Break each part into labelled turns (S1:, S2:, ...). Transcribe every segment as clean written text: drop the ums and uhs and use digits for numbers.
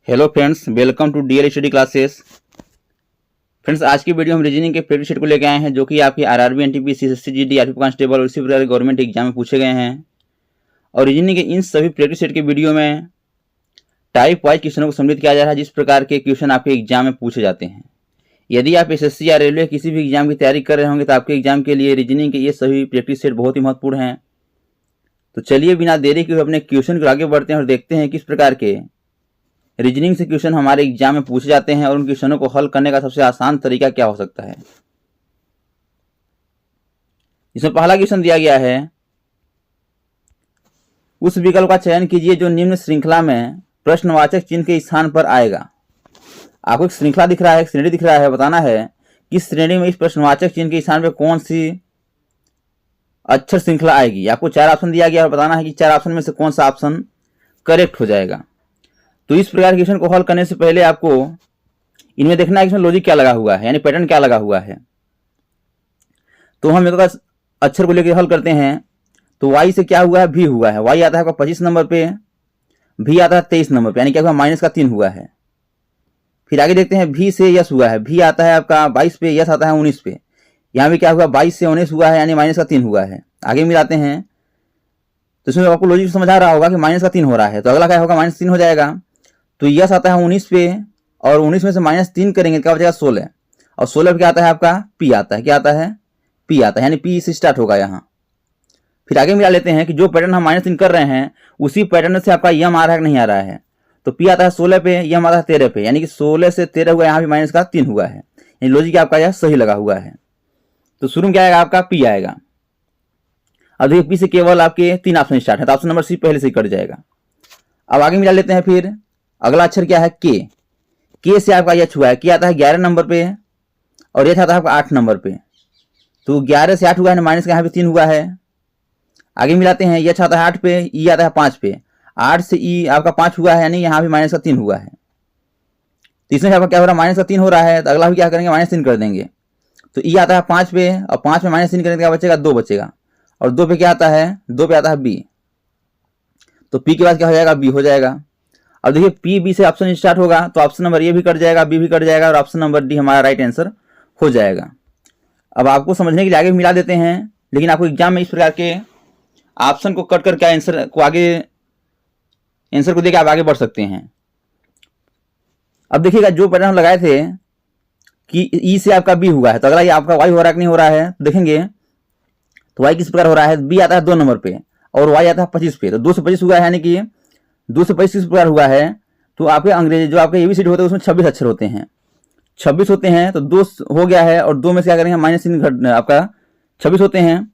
S1: Hello friends, welcome to DL study classes. Friends, आज की video हम रीजनिंग के प्रैक्टिस सेट को लेकर आए हैं जो कि आपके RRB, NTPC, SSC, GD, RP constable और इसी प्रकार गवर्नमेंट एग्जाम में पूछे गए हैं। और रीजनिंग के इन सभी प्रैक्टिस सेट के वीडियो में टाइप वाइज क्वेश्चनों को सम्मिलित किया जा रहा है, जिस प्रकार के क्वेश्चन आपके एग्जाम में पूछे जाते हैं। यदि आप एसएससी या रेलवे किसी भी एग्जाम की तैयारी कर रहे होंगे तो आपके एग्जाम के लिए रीजनिंग के ये सभी प्रैक्टिस सेट बहुत ही महत्वपूर्ण हैं। तो चलिए बिना देरी के अपने क्वेश्चन को आगे बढ़ते हैं और देखते हैं किस प्रकार के रीजनिंग से क्वेश्चन हमारे एग्जाम में पूछे जाते हैं और उन क्वेश्चनों को हल करने का सबसे आसान तरीका क्या हो सकता है। इसमें पहला क्वेश्चन दिया गया है, उस विकल्प का चयन कीजिए जो निम्न श्रृंखला में प्रश्नवाचक चिन्ह के स्थान पर आएगा। आपको एक श्रृंखला दिख रहा है, एक श्रेणी दिख रहा है, बताना है कि श्रेणी में इस प्रश्नवाचक चिन्ह के स्थान पर कौन सी अक्षर श्रृंखला आएगी। आपको 4 ऑप्शन दिया गया और बताना है कि 4 ऑप्शन में से कौन सा ऑप्शन करेक्ट हो जाएगा। तो इस प्रकार के क्वेश्चन को हल करने से पहले आपको इनमें देखना है कि इसमें लॉजिक क्या लगा हुआ है, यानी पैटर्न क्या लगा हुआ है। तो हम एक अक्षर को लेकर हल करते हैं। तो y से क्या हुआ है, v हुआ है। y आता है आपका 25 नंबर पे, v आता है 23 नंबर पे, यानी क्या हुआ, माइनस का 3 हुआ है। फिर आगे देखते हैं, v से यस हुआ है, v आता है आपका 22 पे, यस आता है 19 पे। यहाँ भी क्या हुआ, 22 से 19 हुआ है, यानी माइनस का 3 हुआ है। आगे मिलाते हैं तो इसमें आपको लॉजिक समझ आ रहा होगा कि माइनस का 3 हो रहा है, तो अगला क्या होगा, -3 हो जाएगा। तो यस आता है 19 पे और 19 में से -3 करेंगे तो क्या बचेगा, 16। और 16 पे क्या आता है आपका, पी आता है। क्या आता है, पी आता है, यानी पी से स्टार्ट होगा यहाँ। फिर आगे मिला लेते हैं कि जो पैटर्न हम -3 कर रहे हैं उसी पैटर्न से आपका यम आ रहा है कि नहीं आ रहा है। तो पी आता है 16 पे, यम आता है 13 पे, यानी कि 16 से 13 हुआ, यहाँ भी माइनस का 3 हुआ है, यानी लॉजिक आपका यह सही लगा हुआ है। तो शुरू में क्या आएगा आपका, पी आएगा। अब देखिए पी से केवल आपके 3 ऑप्शन स्टार्ट है, तो ऑप्शन नंबर सी पहले से ही कट जाएगा। अब आगे मिला लेते हैं, फिर अगला अक्षर क्या है, के। के से आपका यच हुआ है, के आता है 11 नंबर पे और यच आता है आपका 8 नंबर पे। तो 11 से 8 हुआ है, माइनस का यहाँ पे 3 हुआ है। आगे मिलाते हैं, यच आता है 8 पे, ई आता है 5 पे। 8 से ई आपका 5 हुआ है, यानी यहाँ भी माइनस का 3 हुआ है। तो इसमें आपका क्या हो रहा है, -3 हो रहा है, तो अगला भी क्या करेंगे, -3 कर देंगे। तो ई आता है 5 पे और 5 में -3 करेंगे क्या बचेगा, 2 बचेगा। और 2 पे क्या आता है, 2 पे आता है बी। तो पी के बाद क्या हो जाएगा, बी हो जाएगा। अब देखिए पी बी से ऑप्शन स्टार्ट होगा, तो ऑप्शन नंबर ए भी कट जाएगा, बी भी कट जाएगा और ऑप्शन नंबर डी हमारा राइट आंसर हो जाएगा। अब आपको समझने के लिए आगे मिला देते हैं, लेकिन आपको एग्जाम में इस प्रकार के ऑप्शन को कट करके आंसर को देकर आप आगे बढ़ सकते हैं। अब देखिएगा जो पैटर्न हम लगाए थे कि ई से आपका बी हुआ है, तो अगला ये आपका वाई हो रहा है कि नहीं हो रहा है, तो देखेंगे तो वाई किस प्रकार हो रहा है, बी आता है 2 नंबर पे और वाई आता है 25 पे। तो 2 से 25 हुआ है, यानी कि 2 से 25 किस प्रकार हुआ है, तो आपके अंग्रेजी जो आपके एबीसीडी होते हैं उसमें 26 अक्षर होते हैं, 26 होते हैं। तो 2 हो गया है और 2 में से क्या करेंगे, -3 आपका 26 होते हैं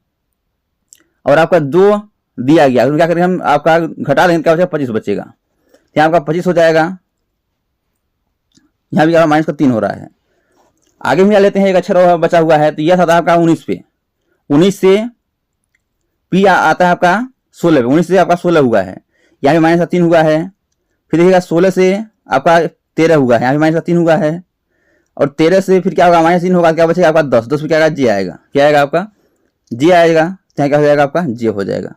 S1: और आपका 2 दिया गया, तो क्या करेंगे हम, आपका घटा देंगे, क्या बचेगा, 25 बचेगा। यहाँ आपका 25 हो जाएगा, यहाँ भी -3 हो रहा है। आगे मिला लेते हैं, एक अक्षर बचा हुआ है, तो यह आता है आपका 19 पे। 19 से पी आता है आपका 16 पे, 19 से आपका 16 हुआ है, यहाँ भी -3 हुआ है। फिर देखिएगा 16 से आपका 13 हुआ है, यहाँ भी -3 हुआ है। और 13 से फिर क्या होगा, -3 होगा, क्या बचेगा आपका 10। 10 पे क्या आएगा, जे आएगा। क्या आएगा आपका, जे आएगा। यहाँ क्या हो जाएगा आपका, जे हो जाएगा।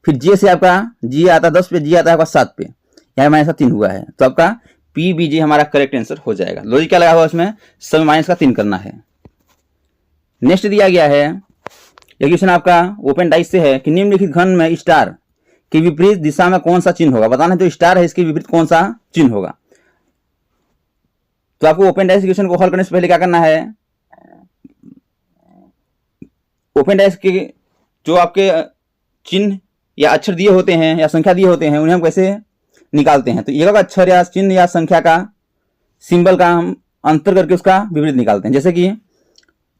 S1: फिर जे से आपका जी आता है 10 पे, जी आता है आपका 7 पे, यहाँ -3 हुआ है, तो आपका पी बी जे हमारा करेक्ट आंसर हो जाएगा। लॉजिक क्या लगा हुआ इसमें, सब -3 करना है। नेक्स्ट दिया गया है, यह क्वेश्चन आपका ओपन डाइस से है कि निम्नलिखित घन में स्टार के विपरीत दिशा में कौन सा चिन्ह होगा। बताना है जो स्टार है इसके विपरीत कौन सा चिन्ह होगा। तो आपको ओपन डाइस क्वेश्चन को हल करने से पहले क्या करना है, ओपन डाइस के जो आपके चिन्ह या अक्षर दिए होते हैं या संख्या दिए होते हैं उन्हें हम कैसे निकालते हैं। तो एक अक्षर या चिन्ह या संख्या का सिंबल का हम अंतर करके उसका विपरीत निकालते हैं। जैसे कि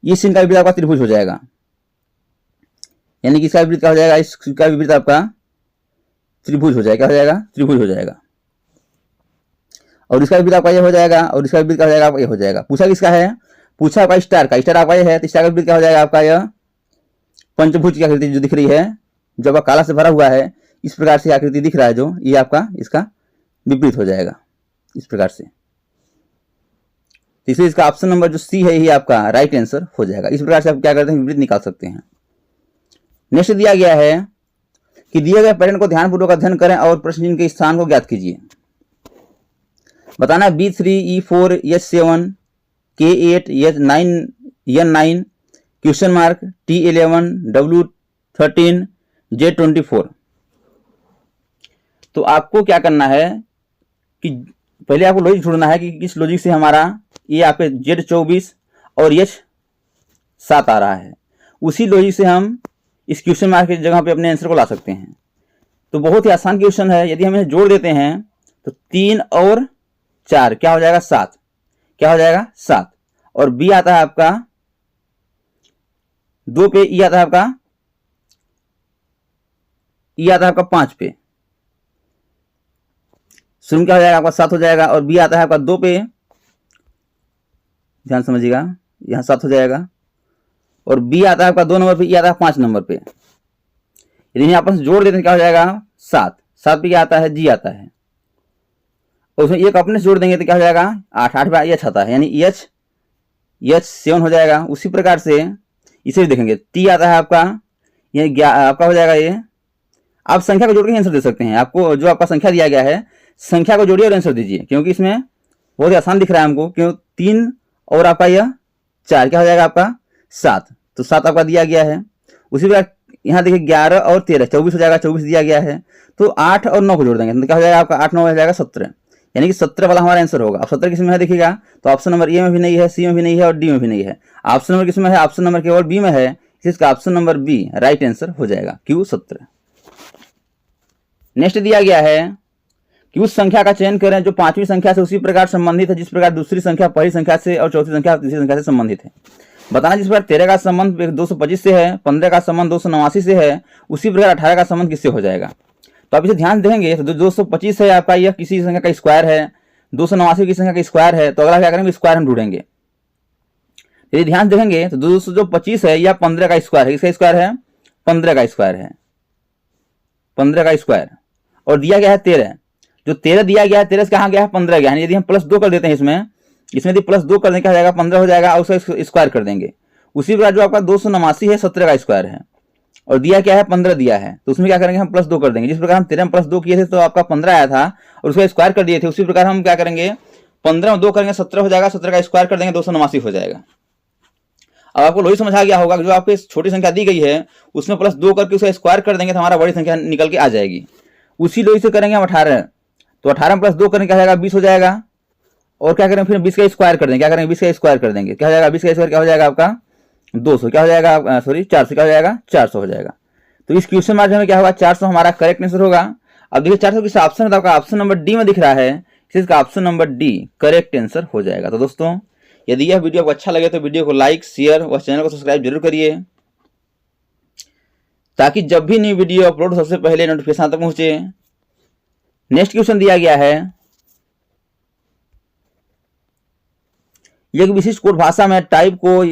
S1: इस चिन्ह का विपरीत आपका त्रिभुज हो जाएगा, यानी कि इसका विपरीत क्या हो जाएगा, इसका विपरीत आपका त्रिभुज हो जाएगा। क्या हो जाएगा, त्रिभुज हो जाएगा। और इसका विपरीत आपका ये हो जाएगा और इसका विपरीत क्या हो जाएगा, आपका ये हो जाएगा। पूछा किसका है, पूछा आपका स्टार का। स्टार आपका ये है, तो स्टार का विपरीत क्या हो जाएगा आपका, यह पंचभुज की आकृति जो दिख रही है, जो आपका काला से भरा हुआ है, इस प्रकार से आकृति दिख रहा है जो, ये आपका इसका विपरीत हो जाएगा इस प्रकार से। इसलिए इसका ऑप्शन नंबर जो सी है ये आपका राइट आंसर हो जाएगा। इस प्रकार से आप क्या करते हैं, विपरीत निकाल सकते हैं। नेक्स्ट दिया गया है कि दिए गए पैटर्न को ध्यानपूर्वक अध्ययन करें और प्रश्न चिन्ह के स्थान को ज्ञात कीजिए। बताना B3 E4 H7 K8 H9 N9 question mark T11 W13 Z24। तो आपको क्या करना है कि पहले आपको लॉजिक ढूंढना है कि किस लॉजिक से हमारा ये आपके Z24 और H7 आ रहा है, उसी लॉजिक से हम इस क्वेश्चन मार्क की जगह पे अपने आंसर को ला सकते हैं। तो बहुत ही आसान क्वेश्चन है। यदि हम इसे जोड़ देते हैं तो 3 और 4 क्या हो जाएगा 7, क्या हो जाएगा 7। और बी आता है आपका 2 पे, ई आता है आपका 5 पे, शुरू क्या हो जाएगा आपका 7 हो जाएगा। और बी आता है आपका 2 पे, ध्यान समझिएगा यहां 7 हो जाएगा। और बी आता है आपका 2 नंबर पे, ई आता है 5 नंबर पे। यदि आपस में जोड़ देते हैं क्या हो जाएगा 7। 7 पे क्या आता है जी आता है, और उसमें एक अपने से जोड़ देंगे तो क्या हो जाएगा 8। 8 पे एच आता है यानी H7 हो जाएगा। उसी प्रकार से इसे भी देखेंगे, टी आता है आपका, ये आपका हो जाएगा। ये आप संख्या को जोड़ के आंसर दे सकते हैं। आपको जो आपका संख्या दिया गया है संख्या को जोड़िए और आंसर दीजिए, क्योंकि इसमें बहुत ही आसान दिख रहा है हमको। क्यों 3 और आपका यह 4 क्या हो जाएगा आपका 7। तो 7 आपका दिया गया है। उसी प्रकार यहाँ देखिए 11 और 13 24 हो जाएगा, 24 दिया गया है। तो 8 और 9 को जोड़ देंगे तो क्या हो जाएगा आपका 8 9 हो जाएगा 17, यानी कि 17 वाला हमारा आंसर होगा। अब 17 किस में है देखिएगा, तो ऑप्शन नंबर ए में भी नहीं है, सी में भी नहीं है और डी में भी नहीं है। ऑप्शन नंबर किस में है, ऑप्शन नंबर केवल बी में है, इसका option number B right answer हो जाएगा Q17। नेक्स्ट दिया गया है कि उस संख्या का चयन करें जो 5वीं संख्या से उसी प्रकार संबंधित है जिस प्रकार दूसरी संख्या पहली संख्या से और चौथी संख्या तीसरी संख्या से संबंधित है। बताना जिस प्रकार 13 का संबंध 225 से है, 15 का संबंध 289 से है, उसी प्रकार 18 का संबंध किससे हो जाएगा। तो आप इसे ध्यान देंगे तो 225 है आपका, यह किसी संख्या का स्क्वायर है, 289 की संख्या का स्क्वायर है। तो अगला क्या करेंगे स्क्वायर हम ढूंढेंगे। यदि ध्यान देखेंगे तो 225 है यह 15 का स्क्वायर है, इसका स्क्वायर है 15 का स्क्वायर है, 15 का स्क्वायर। और दिया गया है 13, जो 13 दिया गया है 13 से कहाँ गया है 15 गया है। यदि हम +2 कर देते हैं इसमें यदि +2 कर देंगे क्या हो जाएगा 15 हो जाएगा और उसका स्क्वायर कर देंगे। उसी प्रकार जो आपका 289 है 17 का स्क्वायर है और दिया क्या है 15 दिया है, तो उसमें क्या करेंगे हम +2 कर देंगे। जिस प्रकार हम 13 में +2 किए थे तो आपका 15 आया था और उसका स्क्वायर कर दिए थे, उसी प्रकार हम क्या करेंगे 15 में 2 करेंगे 17 हो जाएगा, 17 का स्क्वायर कर देंगे 289 हो जाएगा। अब आपको लोही समझ आ गया होगा कि जो आपको छोटी संख्या दी गई है उसमें +2 करके उसका स्क्वायर कर देंगे तो हमारा बड़ी संख्या निकल के आ जाएगी। उसी लोही से करेंगे हम 18, तो 18 में +2 करेंगे क्या हो जाएगा 20 हो जाएगा। और क्या करेंगे फिर 20 का स्क्वायर कर देंगे, क्या करेंगे 20 का स्क्वायर कर देंगे, क्या हो जाएगा 20 का स्क्वायर क्या हो जाएगा आपका 200, क्या हो जाएगा सॉरी 400, क्या हो जाएगा 400 हो जाएगा। तो इस क्वेश्चन मार्क में क्या होगा 400 हमारा करेक्ट आंसर होगा। अब देखिए 400 किस ऑप्शन है, आपका ऑप्शन नंबर डी में दिख रहा है, इसका option number D correct answer हो जाएगा। तो दोस्तों यदि यह वीडियो आपको अच्छा लगे तो वीडियो को लाइक शेयर और चैनल को सब्सक्राइब जरूर करिए, ताकि जब भी न्यू वीडियो अपलोड सबसे पहले नोटिफिकेशन तक पहुंचे। नेक्स्ट क्वेश्चन दिया गया है, एक विशिष्ट कोड भाषा में टाइप को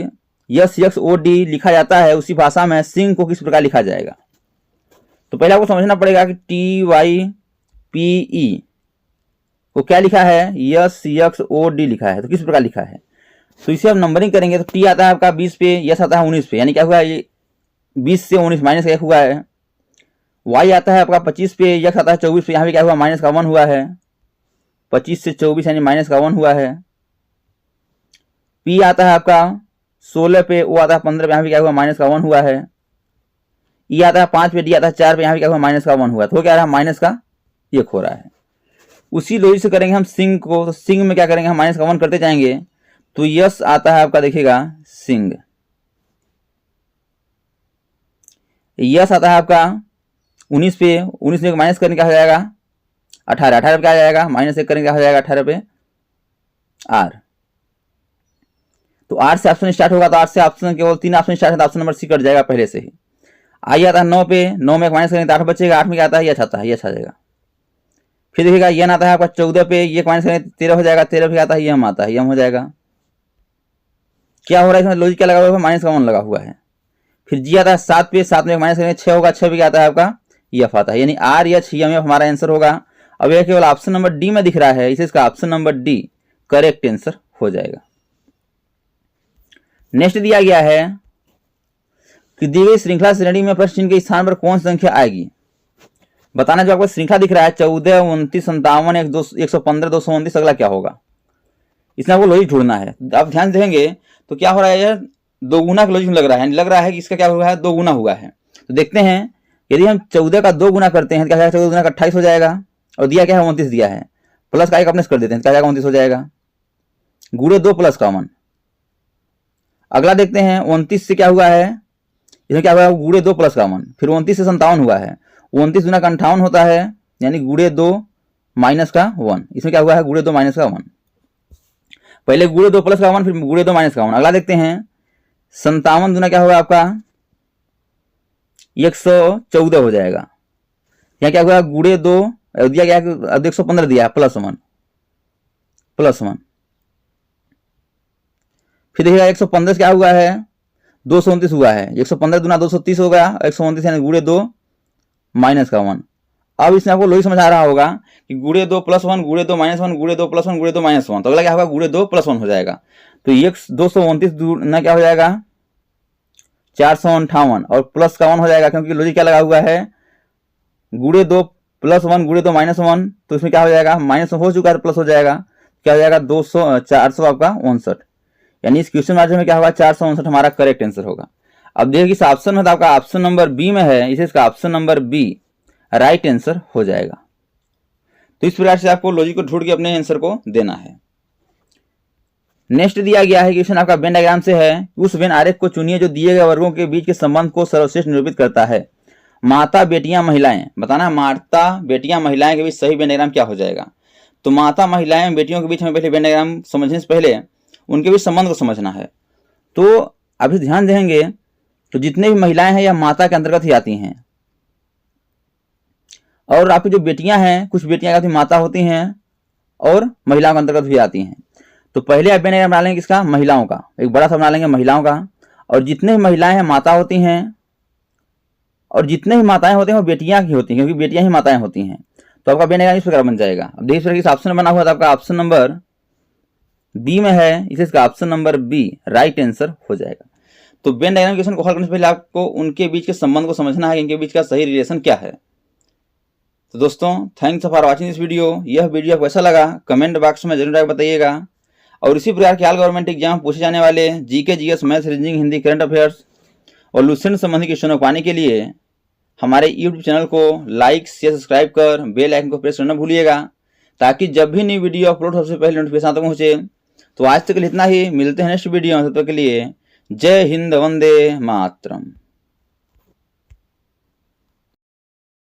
S1: SXOD लिखा जाता है, उसी भाषा में सिंग को किस प्रकार लिखा जाएगा। तो पहले आपको समझना पड़ेगा कि TYPE को क्या लिखा है SXOD लिखा है, तो किस प्रकार लिखा है। तो इसे हम नंबरिंग करेंगे तो T आता है आपका 20 पे, यस आता है 19 पे, यानी क्या हुआ ये 20 से 19 माइनस 1 हुआ है। Y आता है आपका 25 पे, यस आता है 24 पे, यहाँ पे क्या हुआ माइनस का 1 हुआ है, 25 से 24 यानी माइनस का 1 हुआ है। P आता है आपका 16 पे, O आता है 15 पे, यहाँ पे क्या हुआ माइनस का 1 हुआ है। E आता है 5 पे, D आता है 4 पे, यहाँ पे क्या हुआ माइनस का 1 हुआ, तो क्या रहा माइनस का 1 हो रहा है। उसी लॉजिक से करेंगे हम सिंग को, तो सिंग में क्या करेंगे हम माइनस का 1 करते जाएंगे, तो यस आता है आपका देखिएगा सिंग, यस आता है आपका 19 पे, 19 में माइनस करने क्या हो जाएगा 18, 18 पे क्या आ जाएगा -1 करेंगे क्या हो जाएगा 18 पे R। तो R से ऑप्शन स्टार्ट होगा, तो R से ऑप्शन केवल 3 ऑप्शन स्टार्ट है, तो ऑप्शन नंबर सी कट जाएगा पहले से ही। आई आता है 9 पे, 9 में माइनस करेंगे तो 8 बचेगा, 8 में क्या आता है ये आता है, ये अच्छा जाएगा। फिर देखिएगा यन आता है आपका 14 पे, ये माइनस करेंगे 13 हो जाएगा, 13 पे आता है यम आता है, यम हो जाएगा। क्या हो रहा है इसमें लॉजिक क्या लगा हुआ है माइनस का 1 लगा हुआ है। फिर जी आता है 7 पे, 7 में माइनस करेंगे 6 होगा, 6 पे क्या आता है आपका एफ आता है, यानी RHEMF हमारा आंसर होगा। अब यह केवल ऑप्शन नंबर डी में दिख रहा है, इसे इसका option number D correct answer हो जाएगा। नेक्स्ट दिया गया है कि दी गई श्रृंखला श्रेणी में प्रश्न चिन्ह के स्थान पर कौन सी संख्या आएगी। बताना जो आपको श्रृंखला दिख रहा है 14, 29, 57, 115, 229, अगला क्या होगा, इसमें आपको लॉजिक ढूंढना है। आप ध्यान देंगे तो क्या हो रहा है यार, दोगुना का लॉजिक लग रहा है कि इसका क्या हुआ है, दो गुना हुआ है। तो देखते हैं, यदि हम 14 का 2 गुना करते हैं तो क्या हो जाएगा, 14 गुना का 28 हो जाएगा, और दिया क्या है 29 दिया है, प्लस का एक अपने कर देते हैं, क्या जाएगा 29 हो जाएगा, गुणे 2 प्लस का 1। अगला देखते हैं 29 से क्या हुआ है, इसमें क्या हुआ है, गुणे 2 प्लस का 1, फिर 29 से 57 हुआ है, 29 गुना का 58 होता है, यानी गुणे 2 माइनस का 1, इसमें क्या हुआ है, गुणे 2 माइनस का 1। पहले गुणे 2 प्लस का 1, फिर गुणे 2 माइनस का 1। अगला देखते हैं 57 गुना क्या होगा आपका 114 हो जाएगा, यहाँ क्या हुआ, गुणे 2 दिया गया 115 दिया प्लस 1, फिर देखिएगा 115 क्या हुआ है, 229 हुआ है, 115 गुना 230 हो गया, 129 यानी गुणे 2 माइनस का 1। अब इसमें आपको लोही समझ आ रहा होगा कि गुणे 2 प्लस 1, गुणे 2 माइनस 1, गुणे 2 प्लस 1, गुणे 2 माइनस 1, तो अगला क्या होगा, गुणे 2 प्लस 1 हो जाएगा। तो 229 ना क्या हो जाएगा 458, और प्लस का 1 हो जाएगा, क्योंकि लॉजिक क्या लगा हुआ है, गुणे 2 प्लस 1 गुणे 2 माइनस 1, तो इसमें क्या हो जाएगा, माइनस हो चुका है प्लस हो जाएगा, क्या हो जाएगा 400 आपका 59, यानी इस क्वेश्चन मार्जिन में क्या होगा 459 हमारा करेक्ट आंसर होगा। अब देखिए इस ऑप्शन में तो आपका ऑप्शन नंबर बी में है, इसे इसका option number B right answer हो जाएगा। तो इस प्रकार से आपको लॉजिक को ढूंढ के अपने आंसर को देना है। नेक्स्ट दिया गया है क्वेश्चन आपका वेन डायग्राम से है, उस वेन आरेख को चुनिए जो दिए गए वर्गों के बीच के संबंध को सर्वश्रेष्ठ निरूपित करता है। माता बेटियां महिलाएं, बताना माता बेटियां महिलाएं के बीच सही वेन डायग्राम क्या हो जाएगा। तो माता महिलाएं बेटियों के बीच हमें पहले वेन डायग्राम समझने से पहले उनके बीच संबंध को समझना है। तो अभी ध्यान देंगे तो जितने भी महिलाएं हैं यह माता के अंतर्गत ही आती हैं, और आपकी जो बेटियां हैं कुछ बेटियां क्या माता होती हैं और महिलाओं के अंतर्गत भी आती हैं। तो पहले आप वेन डायग्राम बना लेंगे किसका, महिलाओं का, एक बड़ा सा बना लेंगे महिलाओं का, और जितने भी महिलाएं हैं माता होती हैं, और जितने भी माताएं होती हैं वो बेटियां की होती हैं, क्योंकि बेटियां ही माताएं होती हैं। तो आपका वेन डायग्राम इस प्रकार बन जाएगा। अब देखिए इस ऑप्शन में बना हुआ था, आपका ऑप्शन नंबर बी में है, इसे इसका option number B right answer हो जाएगा। तो वेन डायग्राम क्वेश्चन को हल करने से पहले आपको उनके बीच के संबंध को समझना है, इनके बीच का सही रिलेशन क्या है। तो दोस्तों thanks for watching this video. यह वीडियो आपको कैसा लगा कमेंट बॉक्स में जरूर बताइएगा, और इसी प्रकार के ऑल गवर्नमेंट एग्जाम पूछे जाने वाले GK, GS, maths, reasoning, Hindi, current affairs और लुसेंट संबंधी क्वेश्चनों को पाने के लिए हमारे यूट्यूब चैनल को लाइक शेयर सब्सक्राइब कर बेल आइकन को प्रेस करना भूलिएगा, ताकि जब भी नई वीडियो अपलोड सबसे पहले नोटिफिकेशन आप तक पहुंचे। तो आज तक इतना ही, मिलते हैं नेक्स्ट वीडियो में, तब तक के लिए जय हिंद, वंदे मातरम।